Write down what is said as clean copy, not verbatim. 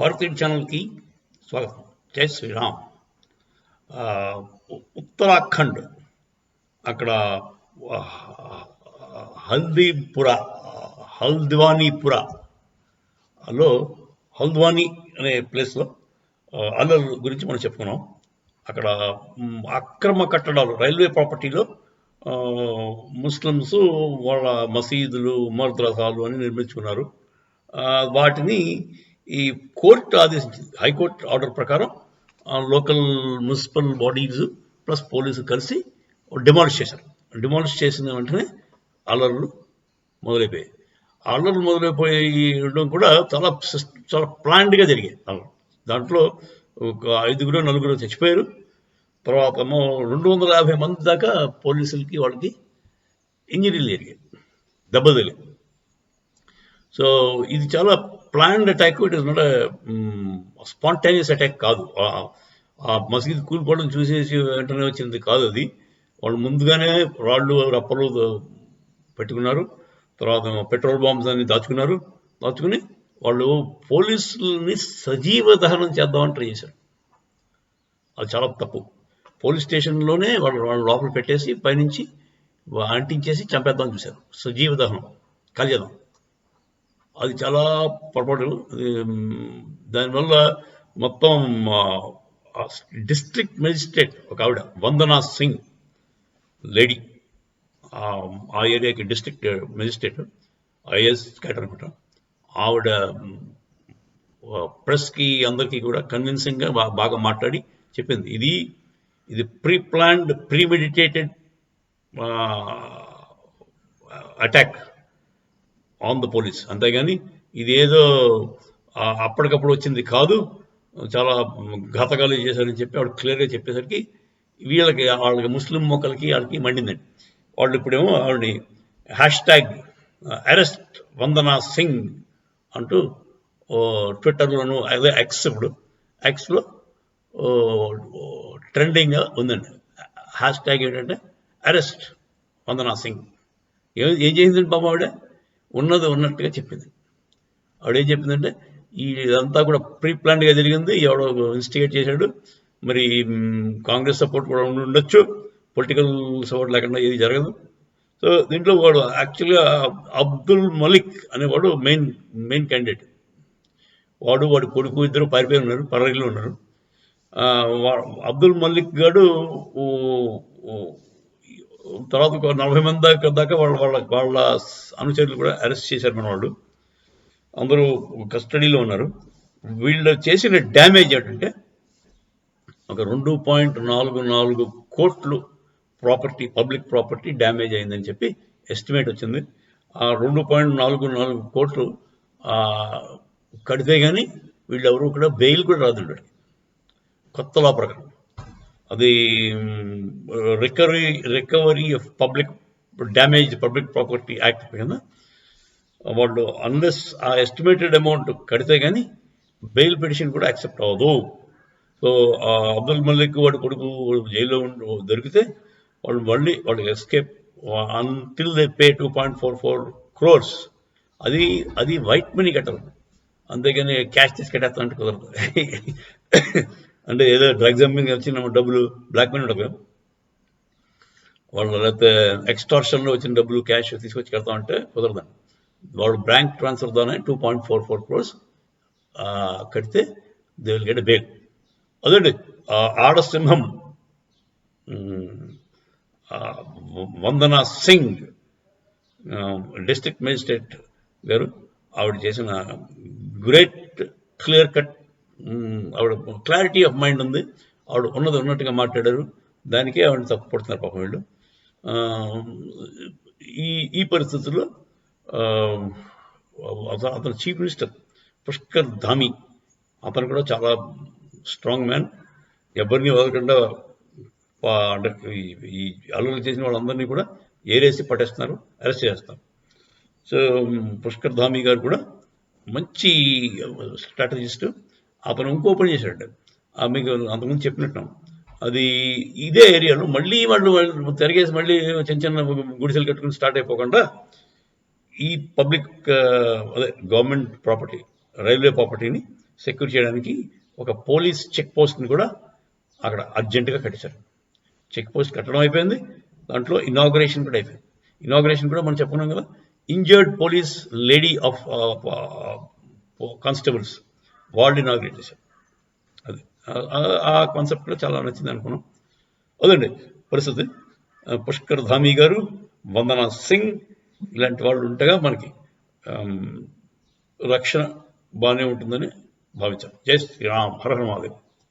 భారతీయ ఛానల్కి స్వాగతం. జై శ్రీరామ్. ఉత్తరాఖండ్ అక్కడ హల్ద్వానీపురాలో హల్ద్వానీ అనే ప్లేస్లో అల్లర్ గురించి మనం చెప్పుకున్నాం. అక్కడ అక్రమ కట్టడాలు రైల్వే ప్రాపర్టీలో ముస్లిమ్స్ వాళ్ళ మసీదులు మద్రసాలు అని నిర్మించుకున్నారు. వాటిని ఈ కోర్టు ఆదేశించింది. హైకోర్టు ఆర్డర్ ప్రకారం local municipal bodies plus police కలిసి డిమాలిష్ చేశారు. డిమాలిష్ చేసిన వెంటనే అల్లర్లు మొదలైపోయాయి. అల్లర్లు మొదలైపోయడం కూడా చాలా ప్లాన్డ్గా జరిగాయి. దాంట్లో ఒక 5-4 చచ్చిపోయారు. తర్వాత 250 మంది దాకా పోలీసులకి వాళ్ళకి ఇంజరీలు జరిగాయి, దెబ్బలు తెలియదు. సో ఇది చాలా planned attack. It is not spontaneous attack కాదు. ఆ మసీద్ కూలిపోవడం చూసేసి వెంటనే వచ్చింది కాదు అది. వాళ్ళు ముందుగానే రాళ్ళు రప్పలు పెట్టుకున్నారు. తర్వాత పెట్రోల్ బాంబ్స్ అన్ని దాచుకుని వాళ్ళు పోలీసులని సజీవ దహనం చేద్దామని ట్రై చేశారు. అది చాలా తప్పు. పోలీస్ స్టేషన్లోనే వాళ్ళు లోపల పెట్టేసి పైనుంచి అంటించేసి చంపేద్దామని చూశారు. సజీవ దహనం, కలిచేద్దాం. అది చాలా పొరపాటు. దానివల్ల మొత్తం డిస్ట్రిక్ట్ మెజిస్ట్రేట్ ఒక ఆవిడ వందనా సింగ్ లేడీ, ఆ ఏరియాకి డిస్ట్రిక్ట్ మెజిస్ట్రేట్, ఐఏఎస్ క్యాడర్ అనమాట. ఆవిడ ప్రెస్కి అందరికీ కూడా కన్విన్సింగ్గా బాగా మాట్లాడి చెప్పింది, ఇది planned premeditated attack on the police, అంతేగాని ఇదేదో అప్పటికప్పుడు వచ్చింది కాదు, చాలా ఘాతకాలు చేశారని చెప్పి ఆవిడ క్లియర్గా చెప్పేసరికి వాళ్ళకి ముస్లిం మొక్కలకి వాళ్ళకి మండిందండి. వాళ్ళు ఇప్పుడేమో ఆవిడని #అరెస్ట్ వందనా సింగ్ అంటూ ట్విట్టర్లోను అదే ఎక్స్లో ట్రెండింగ్గా ఉందండి. హ్యాష్ట్యాగ్ ఏంటంటే అరెస్ట్ వందనా సింగ్. ఏం చేసిందండి బాబు? ఆవిడ ఉన్నట్టుగా చెప్పింది. ఆవిడేం చెప్పిందంటే ఇదంతా కూడా ప్రీ ప్లాన్డ్గా జరిగింది, ఎవడో ఇన్స్టిగేట్ చేశాడు, మరి కాంగ్రెస్ సపోర్ట్ కూడా ఉండొచ్చు, పొలిటికల్ సపోర్ట్ లేకుండా ఏది జరగదు. సో దీంట్లో వాడు యాక్చువల్గా అబ్దుల్ మలిక్ అనేవాడు మెయిన్ క్యాండిడేట్. వాడి కొడుకు ఇద్దరు పారిపోయి ఉన్నారు, పరారీలో ఉన్నారు. అబ్దుల్ మలిక్ గారు తర్వాత ఒక 40 మంది దాకా వాళ్ళ అనుచరులు కూడా అరెస్ట్ చేశారు. మన వాళ్ళు అందరూ కస్టడీలో ఉన్నారు. వీళ్ళు చేసిన డ్యామేజ్ ఏంటంటే ఒక 2.44 కోట్లు ప్రాపర్టీ, పబ్లిక్ ప్రాపర్టీ డ్యామేజ్ అయిందని చెప్పి ఎస్టిమేట్ వచ్చింది. ఆ 2.44 కోట్లు కడితే కానీ వీళ్ళెవరూ కూడా బెయిల్ కూడా రాదండి. కొత్త లా ప్రకారం అది recovery of public property act కింద వాళ్ళు అన్లెస్ ఆ ఎస్టిమేటెడ్ అమౌంట్ కడితే కానీ బెయిల్ పిటిషన్ కూడా యాక్సెప్ట్ అవ్వదు. సో అబ్దుల్ మలిక్ వాడి కొడుకు జైల్లో దొరికితే వాళ్ళు escape until they pay 2.44 crores. అది వైట్ మనీ కట్టాలి, అంతేగాని క్యాష్ తీసి కట్టేస్తానంటే కుదరదు. అంటే ఏదో డ్రగ్స్ అమ్మింగ్ వచ్చిన డబ్బులు బ్లాక్ మనీ ఉండదు, వాళ్ళు లేకపోతే ఎక్స్టార్షన్లో వచ్చిన డబ్బులు క్యాష్ తీసుకొచ్చి కడతామంటే కుదరదండి. వాళ్ళు బ్యాంక్ ట్రాన్స్ఫర్ ద్వారా 2.44 crores కడితే they will get a bail. అదండి ఆడసింహం వందనా సింగ్ డిస్ట్రిక్ట్ మెజిస్ట్రేట్ గారు ఆవిడ చేసిన గ్రేట్ క్లియర్ కట్, ఆవిడ క్లారిటీ ఆఫ్ మైండ్ ఉంది. ఆవిడ ఉన్నట్టుగా మాట్లాడారు. దానికే ఆవిడని తప్పు పడుతున్నారు పాపం వీళ్ళు. ఈ పరిస్థితుల్లో అతను చీఫ్ మినిస్టర్ పుష్కర్ ధామీ, అతను కూడా చాలా స్ట్రాంగ్ మ్యాన్. ఎవరిని వదలకుండా ఈ అల్లర్లు చేసిన వాళ్ళందరినీ కూడా ఏరేసి పట్టేస్తున్నారు, అరెస్ట్ చేస్తారు. సో పుష్కర్ ధామీ గారు కూడా మంచి స్ట్రాటజిస్ట్. అతను ఇంకో పని చేశాడు, మీకు అంతకుముందు చెప్పినట్టు. అది ఇదే ఏరియాలో మళ్ళీ వాళ్ళు తిరిగేసి మళ్ళీ చిన్న గుడిసెలు కట్టుకుని స్టార్ట్ అయిపోకుండా ఈ పబ్లిక్ గవర్నమెంట్ ప్రాపర్టీ రైల్వే ప్రాపర్టీని సెక్యూర్ చేయడానికి ఒక పోలీస్ చెక్ పోస్ట్ని కూడా అక్కడ అర్జెంటుగా కట్టించారు. చెక్ పోస్ట్ కట్టడం అయిపోయింది, దాంట్లో ఇనాగ్రేషన్ కూడా అయిపోయింది. ఇనాగ్రేషన్ కూడా మనం చెప్పుకున్నాం కదా, injured police lady of constables వాళ్ళు ఇనాగ్రేట్ చేశారు. అది ఆ కాన్సెప్ట్ కూడా చాలా నచ్చింది అనుకున్నాం. అదండి పరిస్థితి. పుష్కర్ ధామీ గారు, వందనా సింగ్ ఇలాంటి వాళ్ళు ఉంటగా మనకి రక్షణ బాగానే ఉంటుందని భావించాం. జై శ్రీరామ్, హర హర మహాదేవ్.